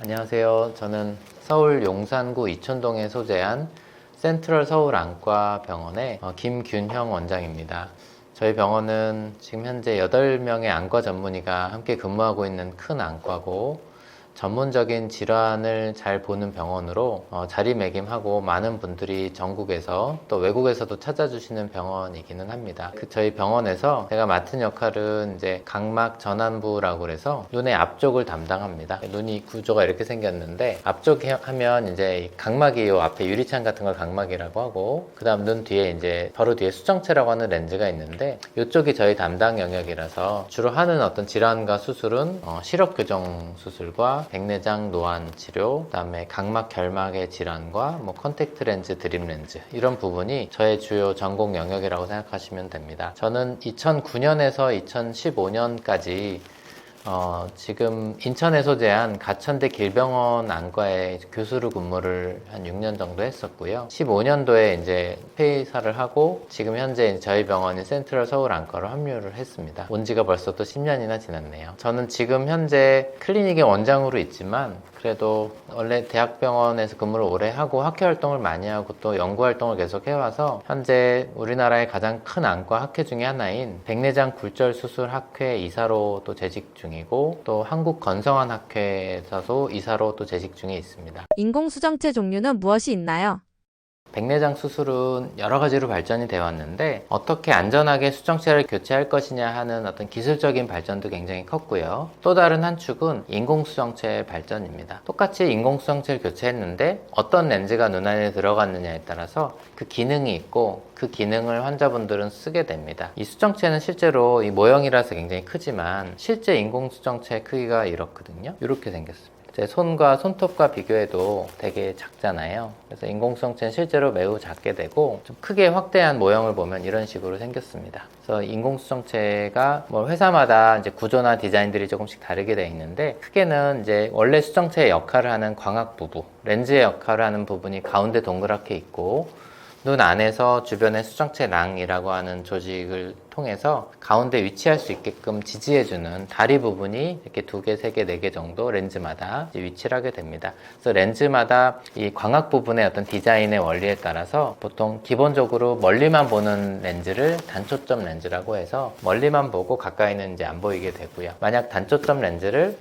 안녕하세요. 저는 서울 용산구 이촌동에 소재한 센트럴 서울 안과병원의 김균형 원장입니다. 저희 병원은 지금 현재 8명의 안과 전문의가 함께 근무하고 있는 큰 안과고, 전문적인 질환을 잘 보는 병원으로 자리매김하고 많은 분들이 전국에서 또 외국에서도 찾아주시는 병원이기는 합니다. 저희 병원에서 제가 맡은 역할은 이제 각막 전환부라고 해서 눈의 앞쪽을 담당합니다. 눈이 구조가 이렇게 생겼는데, 앞쪽 하면 이제 각막이 요 앞에 유리창 같은 걸 각막이라고 하고, 그 다음 눈 뒤에 이제 바로 뒤에 수정체라고 하는 렌즈가 있는데, 이쪽이 저희 담당 영역이라서 주로 하는 어떤 질환과 수술은 시력 교정 수술과 백내장 노안 치료, 그다음에 각막 결막의 질환과 컨택트 렌즈, 드립 렌즈, 이런 부분이 저의 주요 전공 영역이라고 생각하시면 됩니다. 저는 2009년에서 2015년까지 지금 인천에 소재한 가천대 길병원 안과에 교수로 근무를 한 6년 정도 했었고요. 15년도에 이제 퇴사를 하고 지금 현재 저희 병원인 센트럴 서울 안과로 합류를 했습니다. 온 지가 벌써 또 10년이나 지났네요. 저는 지금 현재 클리닉의 원장으로 있지만 그래도 원래 대학병원에서 근무를 오래 하고 학회 활동을 많이 하고 또 연구 활동을 계속 해와서 현재 우리나라의 가장 큰 안과 학회 중에 하나인 백내장 굴절 수술 학회 이사로 또 재직 중이고, 또 한국건성환학회에서도 이사로 또 재직 중에 있습니다. 인공수정체 종류는 무엇이 있나요? 백내장 수술은 여러 가지로 발전이 되어 왔는데, 어떻게 안전하게 수정체를 교체할 것이냐 하는 어떤 기술적인 발전도 굉장히 컸고요. 또 다른 한 축은 인공수정체 발전입니다. 똑같이 인공수정체를 교체했는데 어떤 렌즈가 눈 안에 들어갔느냐에 따라서 그 기능이 있고, 그 기능을 환자분들은 쓰게 됩니다. 이 수정체는 실제로 이 모형이라서 굉장히 크지만 실제 인공수정체 크기가 이렇거든요. 이렇게 생겼습니다. 제 손과 손톱과 비교해도 되게 작잖아요. 그래서 인공수정체는 실제로 매우 작게 되고, 좀 크게 확대한 모형을 보면 이런 식으로 생겼습니다. 그래서 인공수정체가 회사마다 이제 구조나 디자인들이 조금씩 다르게 되어 있는데, 크게는 이제 원래 수정체의 역할을 하는 광학 부부, 렌즈의 역할을 하는 부분이 가운데 동그랗게 있고, 눈 안에서 주변에 수정체낭이라고 하는 조직을 통해서 가운데 위치할 수 있게끔 지지해주는 다리 부분이 이렇게 2개, 3개, 4개 정도 렌즈마다 위치를 하게 됩니다. 그래서 렌즈마다 이 광학 부분의 어떤 디자인의 원리에 따라서 보통 기본적으로 멀리만 보는 렌즈를 단초점 렌즈라고 해서 멀리만 보고 가까이는 이제 안 보이게 되고요. 만약 단초점 렌즈를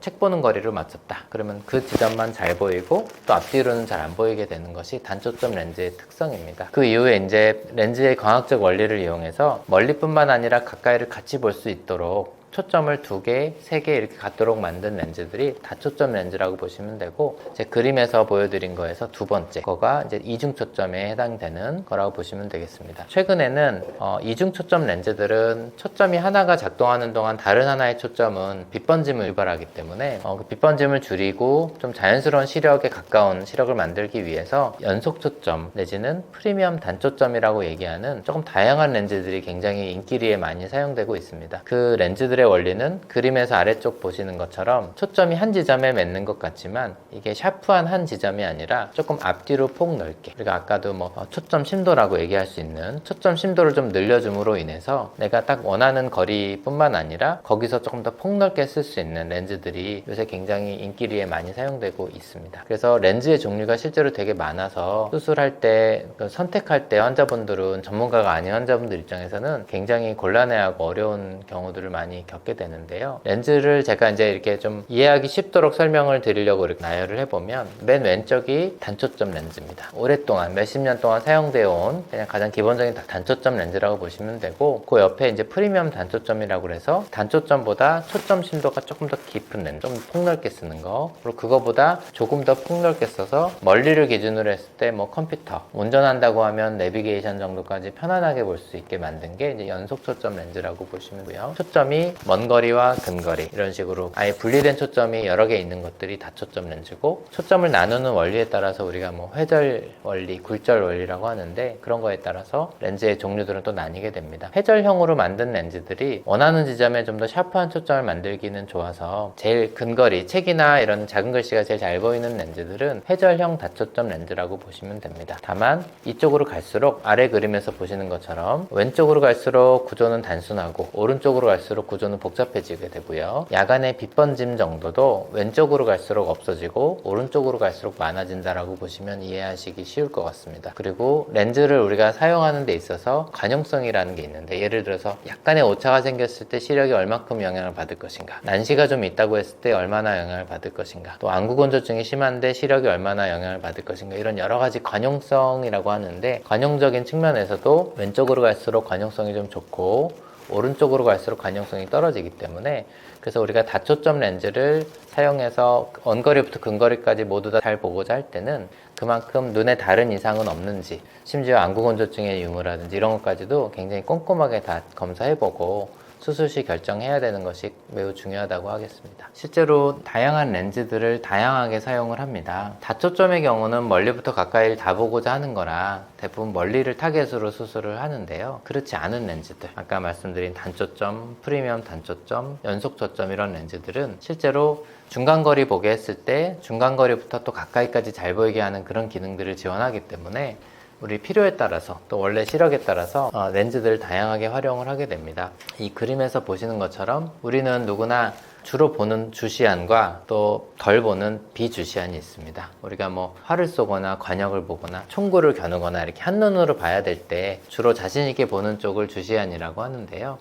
책 보는 거리로 맞췄다 그러면 그 지점만 잘 보이고 또 앞뒤로는 잘 안 보이게 되는 것이 단초점 렌즈의 특성입니다. 그 이후에 이제 렌즈의 광학적 원리를 이용해서 멀리뿐만 아니라 가까이를 같이 볼 수 있도록 초점을 2개, 3개 이렇게 갖도록 만든 렌즈들이 다초점 렌즈라고 보시면 되고, 제 그림에서 보여드린 거에서 두 번째 거가 이제 이중 초점에 해당되는 거라고 보시면 되겠습니다. 최근에는 이중 초점 렌즈들은 초점이 하나가 작동하는 동안 다른 하나의 초점은 빛번짐을 유발하기 때문에 그 빛번짐을 줄이고 좀 자연스러운 시력에 가까운 시력을 만들기 위해서 연속 초점 내지는 프리미엄 단초점이라고 얘기하는 조금 다양한 렌즈들이 굉장히 인기리에 많이 사용되고 있습니다. 그 렌즈들의 원리는 그림에서 아래쪽 보시는 것처럼 초점이 한 지점에 맺는 것 같지만 이게 샤프한 한 지점이 아니라 조금 앞뒤로 폭 넓게, 우리가 아까도 초점 심도라고 얘기할 수 있는 초점 심도를 좀 늘려줌으로 인해서 내가 딱 원하는 거리뿐만 아니라 거기서 조금 더 폭넓게 쓸 수 있는 렌즈들이 요새 굉장히 인기리에 많이 사용되고 있습니다. 그래서 렌즈의 종류가 실제로 되게 많아서 수술할 때 선택할 때 환자분들은, 전문가가 아닌 환자분들 입장에서는 굉장히 곤란해하고 어려운 경우들을 많이 겪게 되는데요. 렌즈를 제가 이제 이렇게 좀 이해하기 쉽도록 설명을 드리려고 이렇게 나열을 해보면, 맨 왼쪽이 단초점 렌즈입니다. 오랫동안 몇십 년 동안 사용되어 온 그냥 가장 기본적인 단초점 렌즈라고 보시면 되고, 그 옆에 이제 프리미엄 단초점이라고 해서 단초점보다 초점 심도가 조금 더 깊은 렌즈, 좀 폭넓게 쓰는 거, 그리고 그거보다 조금 더 폭넓게 써서 멀리를 기준으로 했을 때 컴퓨터 운전한다고 하면 내비게이션 정도까지 편안하게 볼 수 있게 만든 게 이제 연속 초점 렌즈라고 보시면 되고요. 초점이 먼 거리와 근거리 이런 식으로 아예 분리된 초점이 여러 개 있는 것들이 다초점 렌즈고, 초점을 나누는 원리에 따라서 우리가 회절 원리, 굴절 원리라고 하는데, 그런 거에 따라서 렌즈의 종류들은 또 나뉘게 됩니다. 회절형으로 만든 렌즈들이 원하는 지점에 좀 더 샤프한 초점을 만들기는 좋아서 제일 근거리, 책이나 이런 작은 글씨가 제일 잘 보이는 렌즈들은 회절형 다초점 렌즈라고 보시면 됩니다. 다만 이쪽으로 갈수록 아래 그림에서 보시는 것처럼 왼쪽으로 갈수록 구조는 단순하고 오른쪽으로 갈수록 구조는 기술로는 복잡해지게 되고요. 야간의 빛번짐 정도도 왼쪽으로 갈수록 없어지고 오른쪽으로 갈수록 많아진다라고 보시면 이해하시기 쉬울 것 같습니다. 그리고 렌즈를 우리가 사용하는 데 있어서 관용성이라는 게 있는데, 예를 들어서 약간의 오차가 생겼을 때 시력이 얼마큼 영향을 받을 것인가, 난시가 좀 있다고 했을 때 얼마나 영향을 받을 것인가, 또 안구건조증이 심한데 시력이 얼마나 영향을 받을 것인가, 이런 여러 가지 관용성이라고 하는데, 관용적인 측면에서도 왼쪽으로 갈수록 관용성이 좀 좋고 오른쪽으로 갈수록 관용성이 떨어지기 때문에, 그래서 우리가 다초점 렌즈를 사용해서 원거리부터 근거리까지 모두 다 잘 보고자 할 때는 그만큼 눈에 다른 이상은 없는지, 심지어 안구건조증의 유무라든지 이런 것까지도 굉장히 꼼꼼하게 다 검사해보고 수술 시 결정해야 되는 것이 매우 중요하다고 하겠습니다. 실제로 다양한 렌즈들을 다양하게 사용을 합니다. 다초점의 경우는 멀리부터 가까이를 다 보고자 하는 거라 대부분 멀리를 타겟으로 수술을 하는데요. 그렇지 않은 렌즈들, 아까 말씀드린 단초점, 프리미엄 단초점, 연속초점 이런 렌즈들은 실제로 중간거리 보게 했을 때 중간거리부터 또 가까이까지 잘 보이게 하는 그런 기능들을 지원하기 때문에 우리 필요에 따라서 또 원래 시력에 따라서 렌즈들을 다양하게 활용을 하게 됩니다. 이 그림에서 보시는 것처럼 우리는 누구나 주로 보는 주시안과 또 덜 보는 비주시안이 있습니다. 우리가 뭐 활을 쏘거나 관역을 보거나 총구를 겨누거나 이렇게 한눈으로 봐야 될 때 주로 자신 있게 보는 쪽을 주시안이라고 하는데요.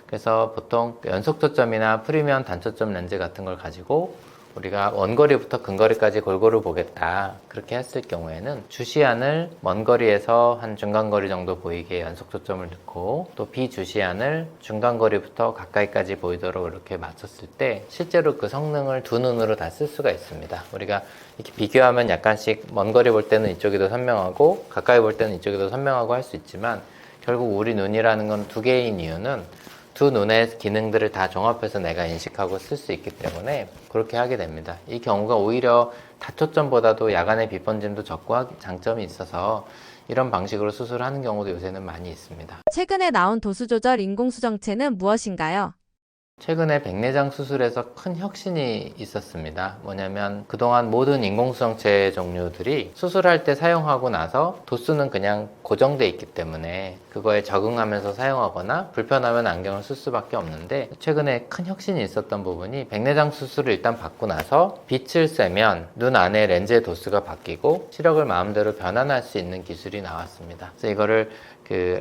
그래서 보통 연속초점이나 프리미엄 단초점 렌즈 같은 걸 가지고 우리가 원거리부터 근거리까지 골고루 보겠다, 그렇게 했을 경우에는 주시안을 먼 거리에서 한 중간거리 정도 보이게 연속초점을 넣고, 또 비주시안을 중간거리부터 가까이까지 보이도록 이렇게 맞췄을 때 실제로 그 성능을 두 눈으로 다 쓸 수가 있습니다. 우리가 이렇게 비교하면 약간씩 먼 거리 볼 때는 이쪽이 더 선명하고 가까이 볼 때는 이쪽이 더 선명하고 할 수 있지만, 결국 우리 눈이라는 건 두 개인 이유는 두 눈의 기능들을 다 종합해서 내가 인식하고 쓸 수 있기 때문에 그렇게 하게 됩니다. 이 경우가 오히려 다초점보다도 야간의 빛번짐도 적고 장점이 있어서 이런 방식으로 수술하는 경우도 요새는 많이 있습니다. 최근에 나온 도수조절 인공수정체는 무엇인가요? 최근에 백내장 수술에서 큰 혁신이 있었습니다. 뭐냐면 그동안 모든 인공수정체 종류들이 수술할 때 사용하고 나서 도수는 그냥 고정돼 있기 때문에 그거에 적응하면서 사용하거나 불편하면 안경을 쓸 수밖에 없는데, 최근에 큰 혁신이 있었던 부분이 백내장 수술을 일단 받고 나서 빛을 쐬면 눈 안에 렌즈의 도수가 바뀌고 시력을 마음대로 변환할 수 있는 기술이 나왔습니다. 그래서 이거를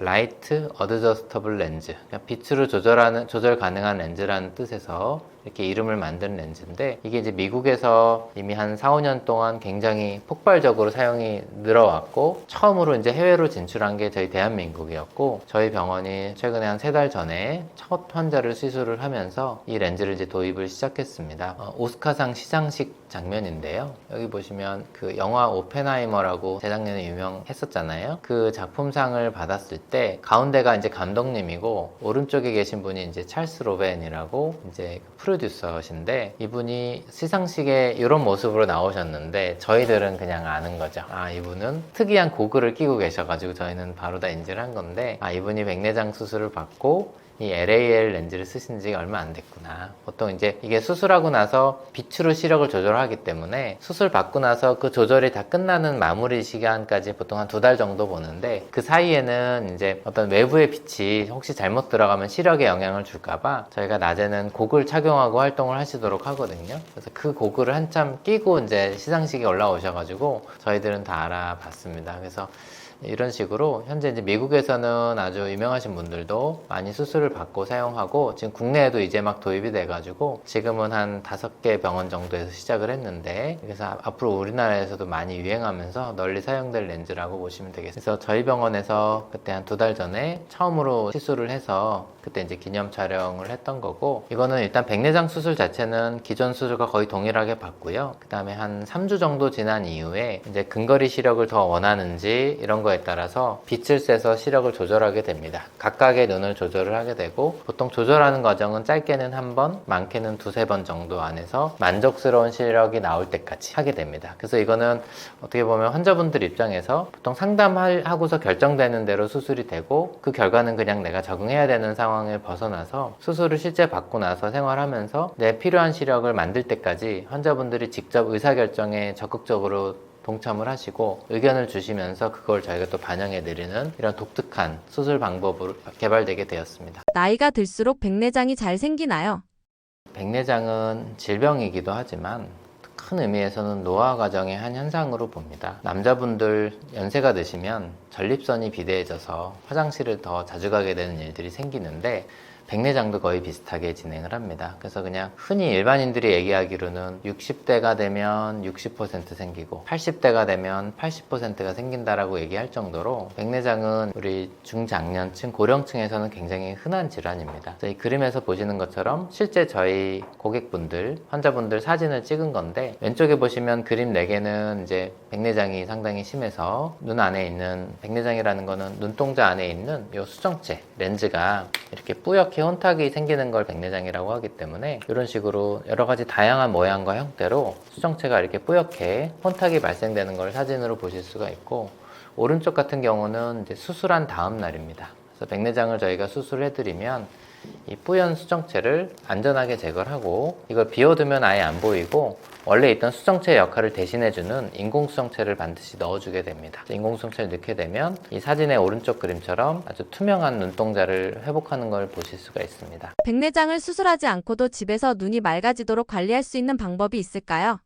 라이트 어드저스터블 렌즈, 빛으로 조절 가능한 렌즈라는 뜻에서 이렇게 이름을 만든 렌즈인데, 이게 이제 미국에서 이미 한 4, 5년 동안 굉장히 폭발적으로 사용이 늘어왔고, 처음으로 이제 해외로 진출한 게 저희 대한민국이었고, 저희 병원이 최근에 한 3달 전에 첫 환자를 수술을 하면서 이 렌즈를 이제 도입을 시작했습니다. 오스카상 시상식 장면인데요. 여기 보시면 그 영화 오펜하이머라고 재작년에 유명했었잖아요. 그 작품상을 받았을 때 가운데가 이제 감독님이고 오른쪽에 계신 분이 이제 찰스 로벤이라고 이제 프로듀서신데, 이분이 시상식에 이런 모습으로 나오셨는데 저희들은 그냥 아는 거죠. 아, 이분은 특이한 고글을 끼고 계셔가지고 저희는 바로 다 인지를 한 건데, 아, 이분이 백내장 수술을 받고 이 LAL 렌즈를 쓰신 지 얼마 안 됐구나. 보통 이제 이게 수술하고 나서 빛으로 시력을 조절하기 때문에 수술 받고 나서 그 조절이 다 끝나는 마무리 시간까지 보통 한 2달 정도 보는데, 그 사이에는 이제 어떤 외부의 빛이 혹시 잘못 들어가면 시력에 영향을 줄까봐 저희가 낮에는 고글 착용하고 활동을 하시도록 하거든요. 그래서 그 고글을 한참 끼고 이제 시상식에 올라오셔가지고 저희들은 다 알아봤습니다. 그래서 이런 식으로 현재 이제 미국에서는 아주 유명하신 분들도 많이 수술을 받고 사용하고, 지금 국내에도 이제 막 도입이 돼가지고 지금은 한 5개 병원 정도에서 시작을 했는데, 그래서 앞으로 우리나라에서도 많이 유행하면서 널리 사용될 렌즈라고 보시면 되겠습니다. 그래서 저희 병원에서 그때 한 2달 전에 처음으로 시술을 해서 그때 이제 기념 촬영을 했던 거고, 이거는 일단 백내장 수술 자체는 기존 수술과 거의 동일하게 받고요. 그 다음에 한 3주 정도 지난 이후에 이제 근거리 시력을 더 원하는지 이런 거에 따라서 빛을 쐬서 시력을 조절하게 됩니다. 각각의 눈을 조절을 하게 되고, 보통 조절하는 과정은 짧게는 1번, 많게는 2-3번 정도 안에서 만족스러운 시력이 나올 때까지 하게 됩니다. 그래서 이거는 어떻게 보면 환자분들 입장에서 보통 상담하고서 결정되는 대로 수술이 되고, 그 결과는 그냥 내가 적응해야 되는 상황을 벗어나서 수술을 실제 받고 나서 생활하면서 내 필요한 시력을 만들 때까지 환자분들이 직접 의사결정에 적극적으로 동참을 하시고 의견을 주시면서 그걸 저희가 또 반영해 드리는 이런 독특한 수술 방법으로 개발되게 되었습니다. 나이가 들수록 백내장이 잘 생기나요? 백내장은 질병이기도 하지만 큰 의미에서는 노화 과정의 한 현상으로 봅니다. 남자분들 연세가 드시면 전립선이 비대해져서 화장실을 더 자주 가게 되는 일들이 생기는데 백내장도 거의 비슷하게 진행을 합니다. 그래서 그냥 흔히 일반인들이 얘기하기로는 60대가 되면 60% 생기고 80대가 되면 80%가 생긴다라고 얘기할 정도로 백내장은 우리 중장년층, 고령층에서는 굉장히 흔한 질환입니다. 이 그림에서 보시는 것처럼 실제 저희 고객분들, 환자분들 사진을 찍은 건데 왼쪽에 보시면 그림 4개는 이제 백내장이 상당히 심해서 눈 안에 있는 백내장이라는 거는 눈동자 안에 있는 이 수정체, 렌즈가 이렇게 뿌옇게 혼탁이 생기는 걸 백내장이라고 하기 때문에 이런 식으로 여러 가지 다양한 모양과 형태로 수정체가 이렇게 뿌옇게 혼탁이 발생되는 걸 사진으로 보실 수가 있고 오른쪽 같은 경우는 이제 수술한 다음 날입니다. 그래서 백내장을 저희가 수술을 해드리면 이 뿌연 수정체를 안전하게 제거를 하고 이걸 비워두면 아예 안 보이고 원래 있던 수정체의 역할을 대신해주는 인공수정체를 반드시 넣어주게 됩니다. 인공수정체를 넣게 되면 이 사진의 오른쪽 그림처럼 아주 투명한 눈동자를 회복하는 걸 보실 수가 있습니다. 백내장을 수술하지 않고도 집에서 눈이 맑아지도록 관리할 수 있는 방법이 있을까요?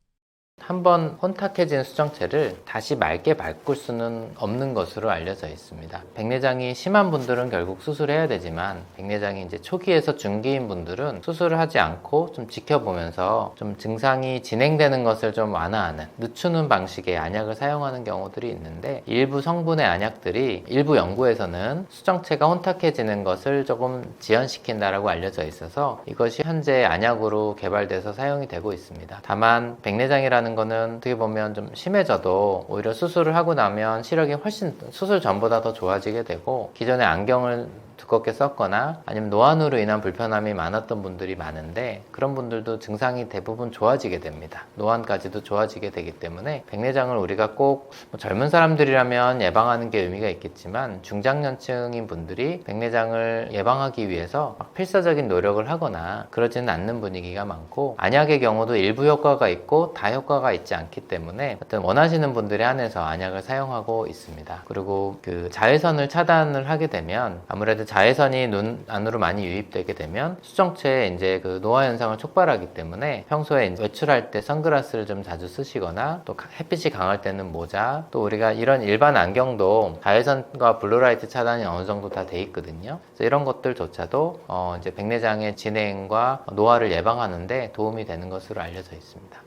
한번 혼탁해진 수정체를 다시 맑게 바꿀 수는 없는 것으로 알려져 있습니다. 백내장이 심한 분들은 결국 수술해야 되지만 백내장이 이제 초기에서 중기인 분들은 수술을 하지 않고 좀 지켜보면서 좀 증상이 진행되는 것을 좀 완화하는 늦추는 방식의 안약을 사용하는 경우들이 있는데 일부 성분의 안약들이 일부 연구에서는 수정체가 혼탁해지는 것을 조금 지연시킨다라고 알려져 있어서 이것이 현재 안약으로 개발돼서 사용이 되고 있습니다. 다만 백내장이라는 거는 어떻게 보면 좀 심해져도 오히려 수술을 하고 나면 시력이 훨씬 수술 전보다 더 좋아지게 되고 기존에 안경을 두껍게 썼거나 아니면 노안으로 인한 불편함이 많았던 분들이 많은데 그런 분들도 증상이 대부분 좋아지게 됩니다. 노안까지도 좋아지게 되기 때문에 백내장을 우리가 꼭뭐 젊은 사람들이라면 예방하는 게 의미가 있겠지만 중장년층인 분들이 백내장을 예방하기 위해서 막 필사적인 노력을 하거나 그러지는 않는 분위기가 많고 안약의 경우도 일부 효과가 있고 다 효과가 있지 않기 때문에 어떤 원하시는 분들에 한해서 안약을 사용하고 있습니다. 그리고 그 자외선을 차단을 하게 되면 아무래도 자외선이 눈 안으로 많이 유입되게 되면 수정체에 이제 그 노화 현상을 촉발하기 때문에 평소에 외출할 때 선글라스를 좀 자주 쓰시거나 또 햇빛이 강할 때는 모자 또 우리가 이런 일반 안경도 자외선과 블루라이트 차단이 어느 정도 다 돼 있거든요. 그래서 이런 것들조차도 이제 백내장의 진행과 노화를 예방하는데 도움이 되는 것으로 알려져 있습니다.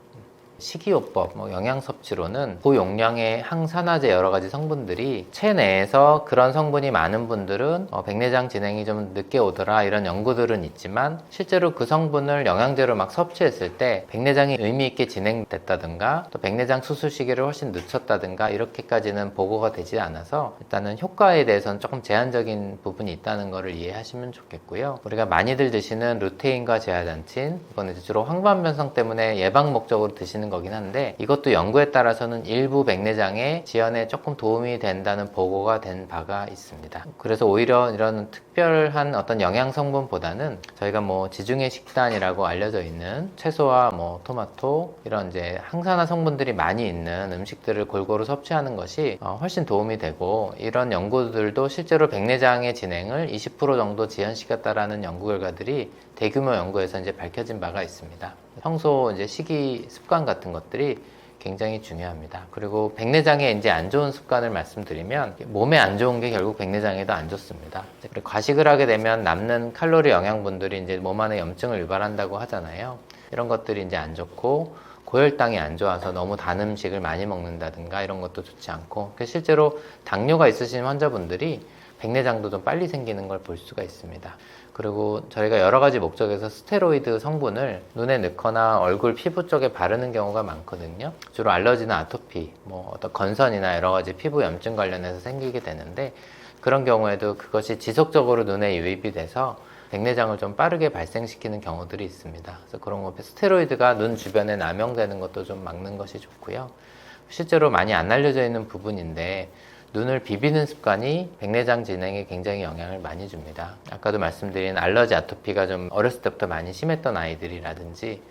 식이요법, 영양 섭취로는 고용량의 항산화제 여러 가지 성분들이 체내에서 그런 성분이 많은 분들은 백내장 진행이 좀 늦게 오더라 이런 연구들은 있지만 실제로 그 성분을 영양제로 막 섭취했을 때 백내장이 의미 있게 진행됐다든가 또 백내장 수술 시기를 훨씬 늦췄다든가 이렇게까지는 보고가 되지 않아서 일단은 효과에 대해서는 조금 제한적인 부분이 있다는 것을 이해하시면 좋겠고요. 우리가 많이들 드시는 루테인과 제아잔틴 이거는 주로 황반변성 때문에 예방 목적으로 드시는 거긴 한데 이것도 연구에 따라서는 일부 백내장의 지연에 조금 도움이 된다는 보고가 된 바가 있습니다. 그래서 오히려 이런 특별한 어떤 영양 성분보다는 저희가 뭐 지중해 식단이라고 알려져 있는 채소와 뭐 토마토 이런 이제 항산화 성분들이 많이 있는 음식들을 골고루 섭취하는 것이 훨씬 도움이 되고 이런 연구들도 실제로 백내장의 진행을 20% 정도 지연시켰다라는 연구 결과들이 대규모 연구에서 이제 밝혀진 바가 있습니다. 평소 이제 식이 습관 같은 것들이 굉장히 중요합니다. 그리고 백내장에 이제 안 좋은 습관을 말씀드리면 몸에 안 좋은 게 결국 백내장에도 안 좋습니다. 그리고 과식을 하게 되면 남는 칼로리 영양분들이 이제 몸 안에 염증을 유발한다고 하잖아요. 이런 것들이 이제 안 좋고 고혈당이 안 좋아서 너무 단 음식을 많이 먹는다든가 이런 것도 좋지 않고 실제로 당뇨가 있으신 환자분들이 백내장도 좀 빨리 생기는 걸 볼 수가 있습니다. 그리고 저희가 여러 가지 목적에서 스테로이드 성분을 눈에 넣거나 얼굴 피부 쪽에 바르는 경우가 많거든요. 주로 알러지나 아토피, 어떤 건선이나 여러 가지 피부 염증 관련해서 생기게 되는데 그런 경우에도 그것이 지속적으로 눈에 유입이 돼서 백내장을 좀 빠르게 발생시키는 경우들이 있습니다. 그래서 그런 거 스테로이드가 눈 주변에 남용되는 것도 좀 막는 것이 좋고요. 실제로 많이 안 알려져 있는 부분인데 눈을 비비는 습관이 백내장 진행에 굉장히 영향을 많이 줍니다. 아까도 말씀드린 알러지 아토피가 좀 어렸을 때부터 많이 심했던 아이들이라든지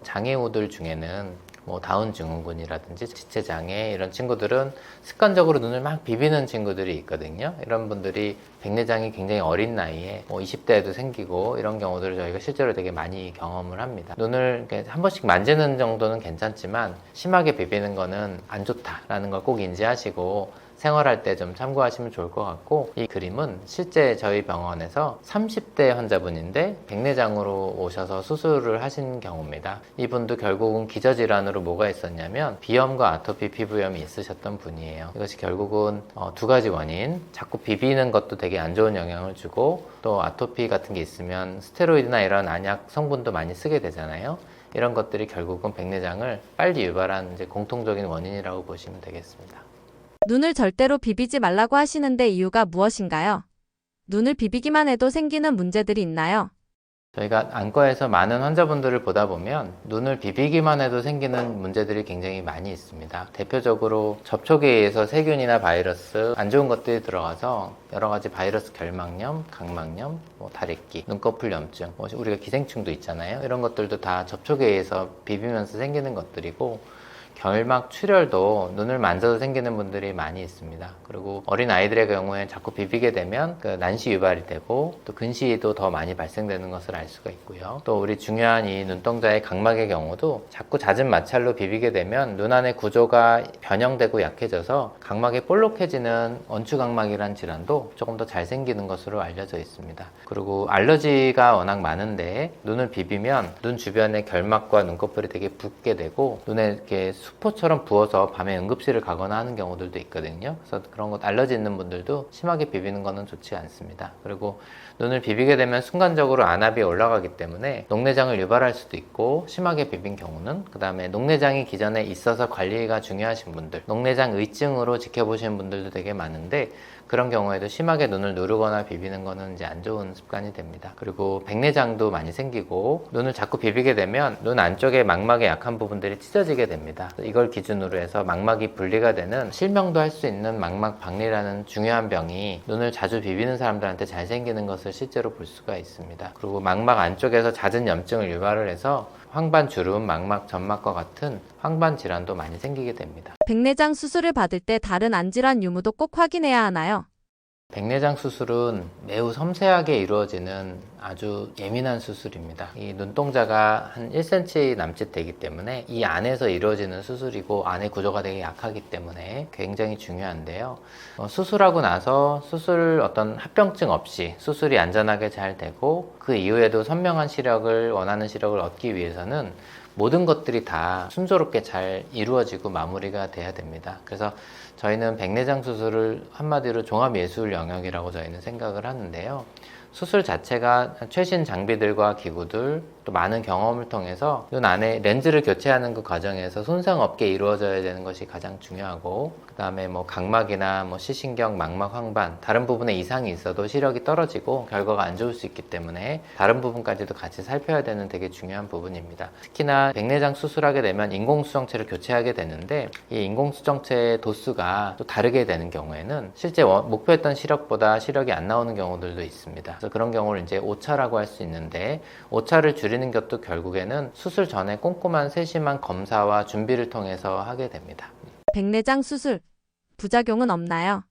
장애우들 중에는 뭐 다운 증후군이라든지 지체장애 이런 친구들은 습관적으로 눈을 막 비비는 친구들이 있거든요. 이런 분들이 백내장이 굉장히 어린 나이에 뭐 20대에도 생기고 이런 경우들을 저희가 실제로 되게 많이 경험을 합니다. 눈을 이렇게 한 번씩 만지는 정도는 괜찮지만 심하게 비비는 거는 안 좋다라는 걸 꼭 인지하시고 생활할 때 좀 참고하시면 좋을 것 같고, 이 그림은 실제 저희 병원에서 30대 환자분인데 백내장으로 오셔서 수술을 하신 경우입니다. 이분도 결국은 기저질환으로 뭐가 있었냐면 비염과 아토피 피부염이 있으셨던 분이에요. 이것이 결국은 두 가지 원인, 자꾸 비비는 것도 되게 안 좋은 영향을 주고, 또 아토피 같은 게 있으면 스테로이드나 이런 안약 성분도 많이 쓰게 되잖아요. 이런 것들이 결국은 백내장을 빨리 유발한 이제 공통적인 원인이라고 보시면 되겠습니다. 눈을 절대로 비비지 말라고 하시는데 이유가 무엇인가요? 눈을 비비기만 해도 생기는 문제들이 있나요? 저희가 안과에서 많은 환자분들을 보다 보면 눈을 비비기만 해도 생기는 문제들이 굉장히 많이 있습니다. 대표적으로 접촉에 의해서 세균이나 바이러스, 안 좋은 것들이 들어가서 여러 가지 바이러스 결막염, 각막염, 다래끼, 눈꺼풀 염증, 우리가 기생충도 있잖아요. 이런 것들도 다 접촉에 의해서 비비면서 생기는 것들이고, 결막 출혈도 눈을 만져도 생기는 분들이 많이 있습니다. 그리고 어린 아이들의 경우에 자꾸 비비게 되면 난시 유발이 되고, 또 근시도 더 많이 발생되는 것을 알 수가 있고요. 또 우리 중요한 이 눈동자의 각막의 경우도 자꾸 잦은 마찰로 비비게 되면 눈 안의 구조가 변형되고 약해져서 각막이 볼록해지는 원추각막이라는 질환도 조금 더 잘 생기는 것으로 알려져 있습니다. 그리고 알러지가 워낙 많은데 눈을 비비면 눈 주변의 결막과 눈꺼풀이 되게 붓게 되고, 눈에 이렇게 수포처럼 부어서 밤에 응급실을 가거나 하는 경우들도 있거든요. 그래서 그런 것 알러지 있는 분들도 심하게 비비는 거는 좋지 않습니다. 그리고 눈을 비비게 되면 순간적으로 안압이 올라가기 때문에 녹내장을 유발할 수도 있고, 심하게 비빈 경우는 그 다음에 녹내장이 기존에 있어서 관리가 중요하신 분들, 녹내장 의증으로 지켜보시는 분들도 되게 많은데, 그런 경우에도 심하게 눈을 누르거나 비비는 거는 이제 안 좋은 습관이 됩니다. 그리고 백내장도 많이 생기고, 눈을 자꾸 비비게 되면 눈 안쪽에 망막의 약한 부분들이 찢어지게 됩니다. 이걸 기준으로 해서 망막이 분리가 되는 실명도 할 수 있는 망막 박리라는 중요한 병이 눈을 자주 비비는 사람들한테 잘 생기는 것을 실제로 볼 수가 있습니다. 그리고 망막 안쪽에서 잦은 염증을 유발을 해서 황반 주름, 망막 점막과 같은 황반 질환도 많이 생기게 됩니다. 백내장 수술을 받을 때 다른 안질환 유무도 꼭 확인해야 하나요? 백내장 수술은 매우 섬세하게 이루어지는 아주 예민한 수술입니다. 이 눈동자가 한 1cm 남짓 되기 때문에 이 안에서 이루어지는 수술이고, 안의 구조가 되게 약하기 때문에 굉장히 중요한데요. 수술하고 나서 수술 어떤 합병증 없이 수술이 안전하게 잘 되고, 그 이후에도 선명한 시력을, 원하는 시력을 얻기 위해서는 모든 것들이 다 순조롭게 잘 이루어지고 마무리가 돼야 됩니다. 그래서 저희는 백내장 수술을 한마디로 종합예술 영역이라고 저희는 생각을 하는데요. 수술 자체가 최신 장비들과 기구들, 또 많은 경험을 통해서 눈 안에 렌즈를 교체하는 그 과정에서 손상 없게 이루어져야 되는 것이 가장 중요하고, 그 다음에 각막이나 시신경, 망막, 황반 다른 부분에 이상이 있어도 시력이 떨어지고 결과가 안 좋을 수 있기 때문에 다른 부분까지도 같이 살펴야 되는 되게 중요한 부분입니다. 특히나 백내장 수술하게 되면 인공수정체를 교체하게 되는데, 이 인공수정체의 도수가 또 다르게 되는 경우에는 실제 목표했던 시력보다 시력이 안 나오는 경우들도 있습니다. 그래서 그런 경우를 이제 오차라고 할 수 있는데, 오차를 줄이는 것도 결국에는 수술 전에 꼼꼼한 세심한 검사와 준비를 통해서 하게 됩니다. 백내장 수술, 부작용은 없나요?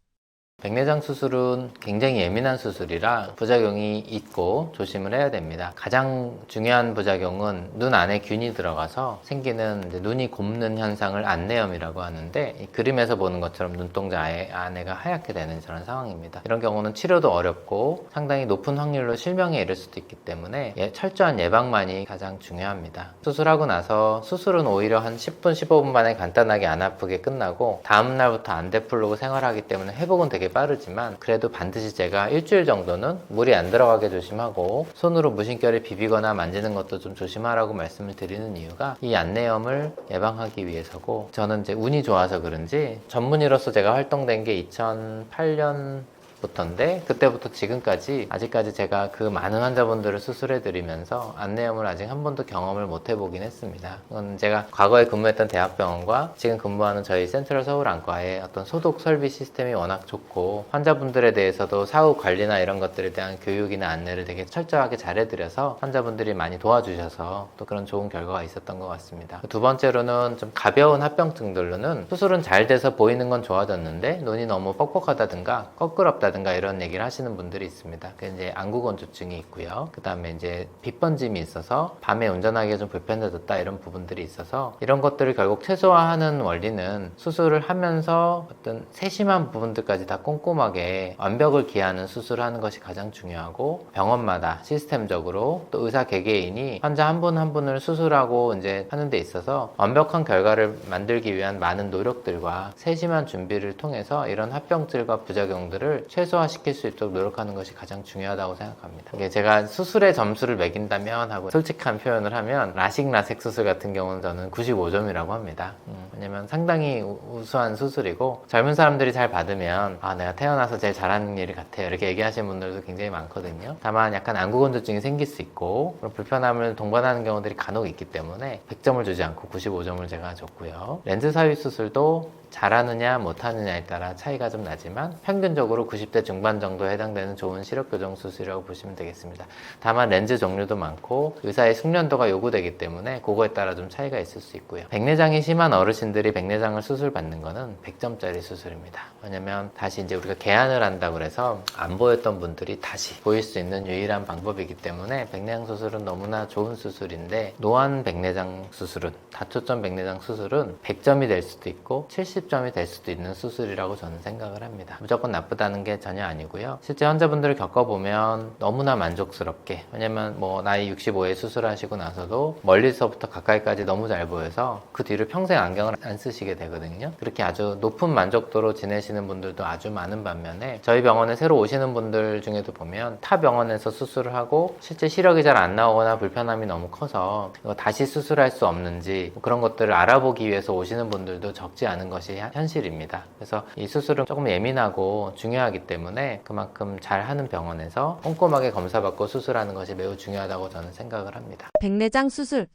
백내장 수술은 굉장히 예민한 수술이라 부작용이 있고 조심을 해야 됩니다. 가장 중요한 부작용은 눈 안에 균이 들어가서 생기는 눈이 곱는 현상을 안내염이라고 하는데, 이 그림에서 보는 것처럼 눈동자 안에가 하얗게 되는 그런 상황입니다. 이런 경우는 치료도 어렵고 상당히 높은 확률로 실명에 이를 수도 있기 때문에 철저한 예방만이 가장 중요합니다. 수술하고 나서 수술은 오히려 한 10분, 15분 만에 간단하게 안 아프게 끝나고, 다음 날부터 안대 풀고 생활하기 때문에 회복은 되게 빠르지만, 그래도 반드시 제가 일주일 정도는 물이 안 들어가게 조심하고 손으로 무심결에 비비거나 만지는 것도 좀 조심하라고 말씀을 드리는 이유가 이 안내염을 예방하기 위해서고, 저는 이제 운이 좋아서 그런지 전문의로서 제가 활동된 게 2008년 2014년부터인데 그때부터 지금까지 아직까지 제가 그 많은 환자분들을 수술해드리면서 안 내염을 아직 한 번도 경험을 못 해보긴 했습니다. 그건 제가 과거에 근무했던 대학병원과 지금 근무하는 저희 센트럴 서울안과의 어떤 소독 설비 시스템이 워낙 좋고 환자분들에 대해서도 사후 관리나 이런 것들에 대한 교육이나 안내를 되게 철저하게 잘해드려서 환자분들이 많이 도와주셔서 또 그런 좋은 결과가 있었던 것 같습니다. 두 번째로는 좀 가벼운 합병증들로는 수술은 잘 돼서 보이는 건 좋아졌는데 눈이 너무 뻑뻑하다든가 꺼끄럽다든가 이런 얘기를 하시는 분들이 있습니다. 그게 이제 안구건조증이 있고요. 그 다음에 이제 빛번짐이 있어서 밤에 운전하기가 좀 불편해졌다 이런 부분들이 있어서 이런 것들을 결국 최소화하는 원리는 수술을 하면서 어떤 세심한 부분들까지 다 꼼꼼하게 완벽을 기하는 수술을 하는 것이 가장 중요하고 병원마다 시스템적으로 또 의사 개개인이 환자 한 분 한 분을 수술하고 이제 하는 데 있어서 완벽한 결과를 만들기 위한 많은 노력들과 세심한 준비를 통해서 이런 합병증과 부작용들을 최소화시킬 수 있도록 노력하는 것이 가장 중요하다고 생각합니다. 이게 제가 수술의 점수를 매긴다면 하고 솔직한 표현을 하면 라식 라섹 수술 같은 경우는 저는 95점이라고 합니다. 왜냐면 상당히 우수한 수술이고 젊은 사람들이 잘 받으면 아 내가 태어나서 제일 잘하는 일 같아요 이렇게 얘기하시는 분들도 굉장히 많거든요. 다만 약간 안구건조증이 생길 수 있고 그런 불편함을 동반하는 경우들이 간혹 있기 때문에 100점을 주지 않고 95점을 제가 줬고요. 렌즈 삽입 수술도 잘하느냐 못하느냐에 따라 차이가 좀 나지만 평균적으로 90대 중반 정도에 해당되는 좋은 시력 교정 수술이라고 보시면 되겠습니다. 다만 렌즈 종류도 많고 의사의 숙련도가 요구되기 때문에 그거에 따라 좀 차이가 있을 수 있고요. 백내장이 심한 어르신들이 백내장을 수술 받는 거는 100점짜리 수술입니다. 왜냐면 다시 이제 우리가 개안을 한다고 그래서 안 보였던 분들이 다시 보일 수 있는 유일한 방법이기 때문에 백내장 수술은 너무나 좋은 수술인데 노안 백내장 수술은 다초점 백내장 수술은 100점이 될 수도 있고 70점이 될 수도 있는 수술이라고 저는 생각을 합니다. 무조건 나쁘다는 게 전혀 아니고요. 실제 환자분들을 겪어보면 너무나 만족스럽게 왜냐면 뭐 나이 65에 수술하시고 나서도 멀리서부터 가까이까지 너무 잘 보여서 그 뒤로 평생 안경을 안 쓰시게 되거든요. 그렇게 아주 높은 만족도로 지내시는 분들도 아주 많은 반면에 저희 병원에 새로 오시는 분들 중에도 보면 타 병원에서 수술을 하고 실제 시력이 잘 안 나오거나 불편함이 너무 커서 이거 다시 수술할 수 없는지 그런 것들을 알아보기 위해서 오시는 분들도 적지 않은 것이 현실입니다. 그래서 이 수술은 조금 예민하고 중요하기 때문에 그만큼 잘하는 병원에서 꼼꼼하게 검사받고 수술하는 것이 매우 중요하다고 저는 생각을 합니다. 백내장 수술,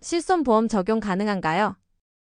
실손보험 적용 가능한가요?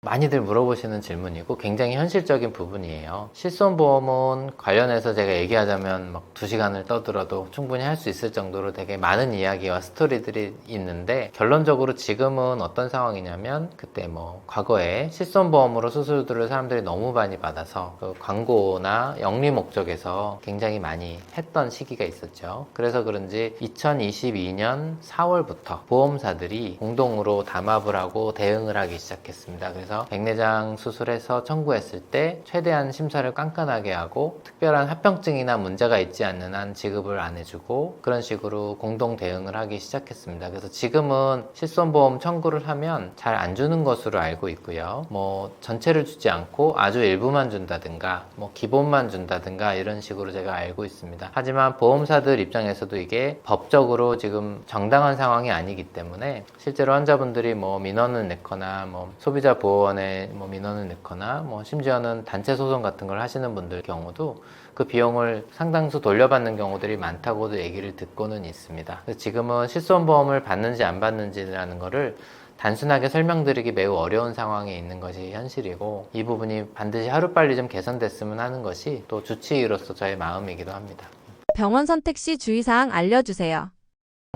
많이들 물어보시는 질문이고 굉장히 현실적인 부분이에요. 실손보험은 관련해서 제가 얘기하자면 막 2시간을 떠들어도 충분히 할 수 있을 정도로 되게 많은 이야기와 스토리들이 있는데 결론적으로 지금은 어떤 상황이냐면 그때 뭐 과거에 실손보험으로 수술들을 사람들이 너무 많이 받아서 그 광고나 영리 목적에서 굉장히 많이 했던 시기가 있었죠. 그래서 그런지 2022년 4월부터 보험사들이 공동으로 담합을 하고 대응을 하기 시작했습니다. 그래서 백내장 수술해서 청구했을 때 최대한 심사를 깐깐하게 하고 특별한 합병증이나 문제가 있지 않는 한 지급을 안 해주고 그런 식으로 공동 대응을 하기 시작했습니다. 그래서 지금은 실손보험 청구를 하면 잘 안 주는 것으로 알고 있고요. 뭐 전체를 주지 않고 아주 일부만 준다든가 뭐 기본만 준다든가 이런 식으로 제가 알고 있습니다. 하지만 보험사들 입장에서도 이게 법적으로 지금 정당한 상황이 아니기 때문에 실제로 환자분들이 뭐 민원을 냈거나 뭐 소비자 보호원에 뭐 민원을 냈거나 뭐 심지어는 단체 소송 같은 걸 하시는 분들 경우도 그 비용을 상당수 돌려받는 경우들이 많다고도 얘기를 듣고는 있습니다. 그래서 지금은 실손보험을 받는지 안 받는지라는 거를 단순하게 설명드리기 매우 어려운 상황에 있는 것이 현실이고 이 부분이 반드시 하루빨리 좀 개선됐으면 하는 것이 또 주치의로서 저의 마음이기도 합니다. 병원 선택 시 주의사항 알려주세요.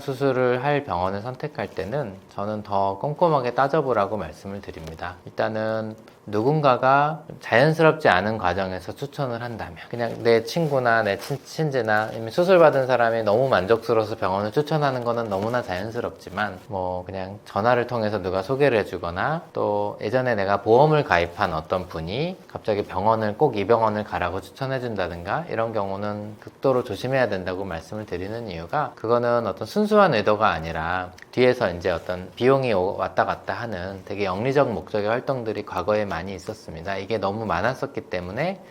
수술을 할 병원을 선택할 때는 저는 더 꼼꼼하게 따져보라고 말씀을 드립니다. 일단은 누군가가 자연스럽지 않은 과정에서 추천을 한다면 그냥 내 친구나 내 친지나 이미 수술받은 사람이 너무 만족스러워서 병원을 추천하는 거는 너무나 자연스럽지만 뭐 그냥 전화를 통해서 누가 소개를 해주거나 또 예전에 내가 보험을 가입한 어떤 분이 갑자기 병원을 꼭 이 병원을 가라고 추천해준다든가 이런 경우는 극도로 조심해야 된다고 말씀을 드리는 이유가 그거는 어떤 순수한 의도가 아니라 뒤에서 이제 어떤 비용이 왔다 갔다 하는 되게 영리적 목적의 활동들이 과거에 많이 있었습니다. 이게 너무 많았었기 때문에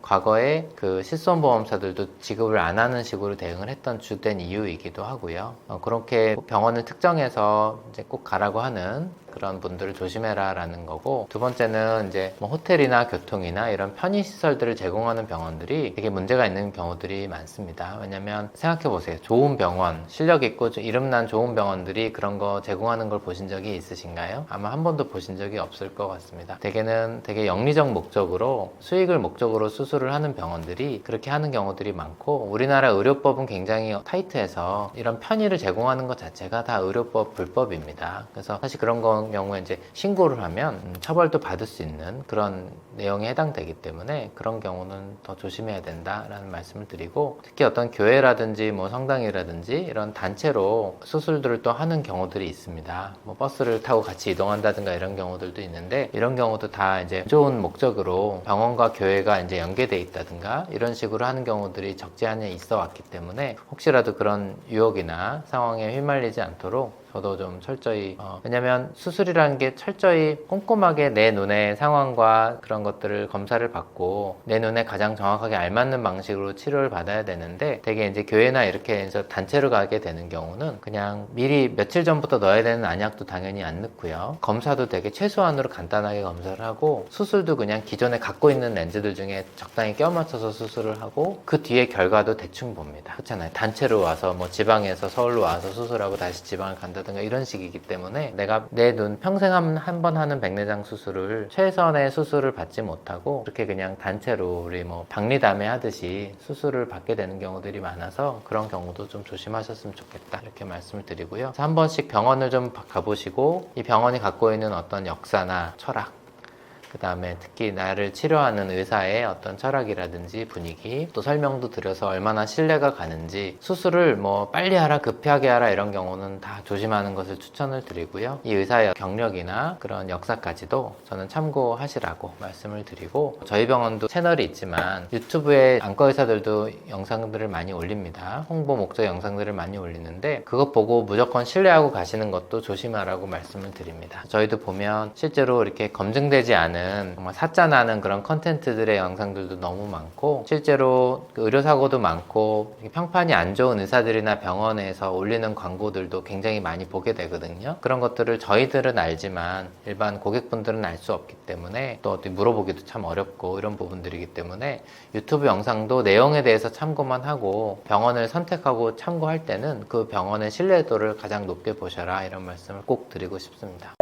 과거에 그 실손보험사들도 지급을 안 하는 식으로 대응을 했던 주된 이유이기도 하고요. 그렇게 병원을 특정해서 이제 꼭 가라고 하는 그런 분들을 조심해라 라는 거고, 두 번째는 이제 뭐 호텔이나 교통이나 이런 편의시설들을 제공하는 병원들이 되게 문제가 있는 경우들이 많습니다. 왜냐면 생각해보세요. 좋은 병원, 실력 있고 이름난 좋은 병원들이 그런 거 제공하는 걸 보신 적이 있으신가요? 아마 한 번도 보신 적이 없을 것 같습니다. 대개는 되게 영리적 목적으로, 수익을 목적으로 수술을 하는 병원들이 그렇게 하는 경우들이 많고, 우리나라 의료법은 굉장히 타이트해서 이런 편의를 제공하는 것 자체가 다 의료법 불법입니다. 그래서 사실 그런 경우에 이제 신고를 하면 처벌도 받을 수 있는 그런 내용에 해당되기 때문에 그런 경우는 더 조심해야 된다라는 말씀을 드리고, 특히 어떤 교회라든지 뭐 성당이라든지 이런 단체로 수술들을 또 하는 경우들이 있습니다. 뭐 버스를 타고 같이 이동한다든가 이런 경우들도 있는데, 이런 경우도 다 이제 좋은 목적으로 병원과 교회가 이제 연계돼 있다든가 이런 식으로 하는 경우들이 적지 않게 있어 왔기 때문에, 혹시라도 그런 유혹이나 상황에 휘말리지 않도록 저도 좀 철저히, 왜냐면 수술이라는 게 철저히 꼼꼼하게 내 눈의 상황과 그런 것들을 검사를 받고 내 눈에 가장 정확하게 알맞는 방식으로 치료를 받아야 되는데, 되게 이제 교회나 이렇게 해서 단체로 가게 되는 경우는 그냥 미리 며칠 전부터 넣어야 되는 안약도 당연히 안 넣고요. 검사도 되게 최소한으로 간단하게 검사를 하고, 수술도 그냥 기존에 갖고 있는 렌즈들 중에 적당히 껴 맞춰서 수술을 하고, 그 뒤에 결과도 대충 봅니다. 그렇잖아요. 단체로 와서 뭐 지방에서 서울로 와서 수술하고 다시 지방을 간다든가 이런 식이기 때문에, 내가 내 눈 평생 한 번 하는 백내장 수술을 최선의 수술을 받지 못하고 그렇게 그냥 단체로 우리 뭐 박리담회 하듯이 수술을 받게 되는 경우들이 많아서, 그런 경우도 좀 조심하셨으면 좋겠다 이렇게 말씀을 드리고요. 그래서 한 번씩 병원을 좀 가보시고 이 병원이 갖고 있는 어떤 역사나 철학, 그 다음에 특히 나를 치료하는 의사의 어떤 철학이라든지 분위기, 또 설명도 드려서 얼마나 신뢰가 가는지, 수술을 뭐 빨리 하라 급하게 하라 이런 경우는 다 조심하는 것을 추천을 드리고요. 이 의사의 경력이나 그런 역사까지도 저는 참고하시라고 말씀을 드리고, 저희 병원도 채널이 있지만 유튜브에 안과 의사들도 영상들을 많이 올립니다. 홍보 목적 영상들을 많이 올리는데, 그것 보고 무조건 신뢰하고 가시는 것도 조심하라고 말씀을 드립니다. 저희도 보면 실제로 이렇게 검증되지 않은 정말 사짜나는 그런 컨텐츠들의 영상들도 너무 많고, 실제로 의료사고도 많고, 평판이 안 좋은 의사들이나 병원에서 올리는 광고들도 굉장히 많이 보게 되거든요. 그런 것들을 저희들은 알지만 일반 고객분들은 알 수 없기 때문에, 또 어디 물어보기도 참 어렵고 이런 부분들이기 때문에, 유튜브 영상도 내용에 대해서 참고만 하고 병원을 선택하고 참고할 때는 그 병원의 신뢰도를 가장 높게 보셔라 이런 말씀을 꼭 드리고 싶습니다.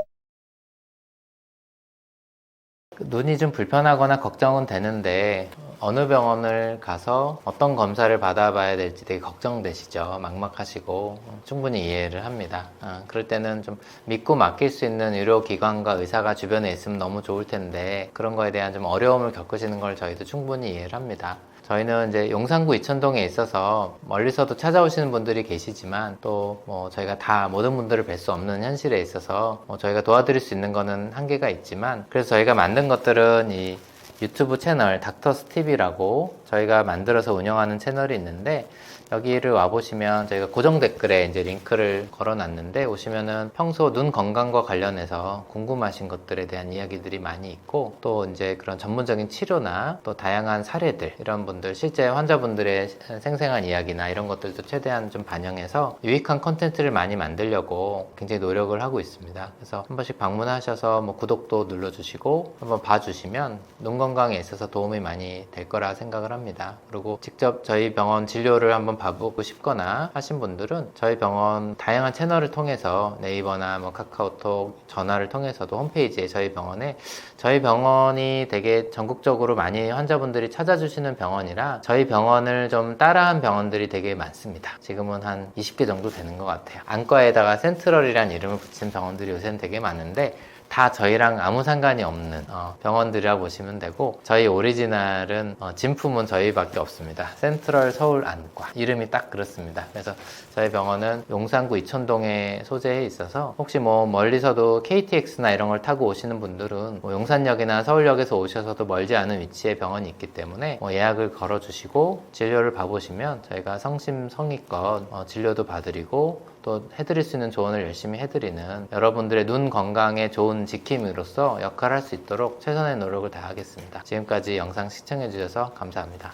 눈이 좀 불편하거나 걱정은 되는데, 어느 병원을 가서 어떤 검사를 받아봐야 될지 되게 걱정되시죠. 막막하시고 충분히 이해를 합니다. 그럴 때는 좀 믿고 맡길 수 있는 의료기관과 의사가 주변에 있으면 너무 좋을 텐데, 그런 거에 대한 좀 어려움을 겪으시는 걸 저희도 충분히 이해를 합니다. 저희는 이제 용산구 이천동에 있어서 멀리서도 찾아오시는 분들이 계시지만, 또 뭐 저희가 다 모든 분들을 뵐 수 없는 현실에 있어서 뭐 저희가 도와드릴 수 있는 거는 한계가 있지만, 그래서 저희가 만든 것들은 이 유튜브 채널 닥터스티비라고 저희가 만들어서 운영하는 채널이 있는데, 여기를 와보시면 저희가 고정 댓글에 이제 링크를 걸어놨는데, 오시면은 평소 눈 건강과 관련해서 궁금하신 것들에 대한 이야기들이 많이 있고, 또 이제 그런 전문적인 치료나 또 다양한 사례들, 이런 분들 실제 환자분들의 생생한 이야기나 이런 것들도 최대한 좀 반영해서 유익한 콘텐츠를 많이 만들려고 굉장히 노력을 하고 있습니다. 그래서 한 번씩 방문하셔서 뭐 구독도 눌러주시고 한번 봐주시면 눈 건강에 있어서 도움이 많이 될 거라 생각을 합니다. 그리고 직접 저희 병원 진료를 한번 봐보고 싶거나 하신 분들은 저희 병원 다양한 채널을 통해서 네이버나 뭐 카카오톡, 전화를 통해서도 홈페이지에 저희 병원이 되게 전국적으로 많이 환자분들이 찾아주시는 병원이라, 저희 병원을 좀 따라한 병원들이 되게 많습니다. 지금은 한 20개 정도 되는 것 같아요. 안과에다가 센트럴이라는 이름을 붙인 병원들이 요새는 되게 많은데, 다 저희랑 아무 상관이 없는 병원들이라 보시면 되고, 저희 오리지널은 진품은 저희밖에 없습니다. 센트럴 서울 안과, 이름이 딱 그렇습니다. 그래서 저희 병원은 용산구 이천동에 소재해 있어서, 혹시 뭐 멀리서도 KTX나 이런 걸 타고 오시는 분들은 뭐 용산역이나 서울역에서 오셔서도 멀지 않은 위치에 병원이 있기 때문에 뭐 예약을 걸어주시고 진료를 봐보시면 저희가 성심성의껏 진료도 봐드리고 또 해드릴 수 있는 조언을 열심히 해드리는, 여러분들의 눈 건강에 좋은 지킴이로서 역할을 할 수 있도록 최선의 노력을 다하겠습니다. 지금까지 영상 시청해주셔서 감사합니다.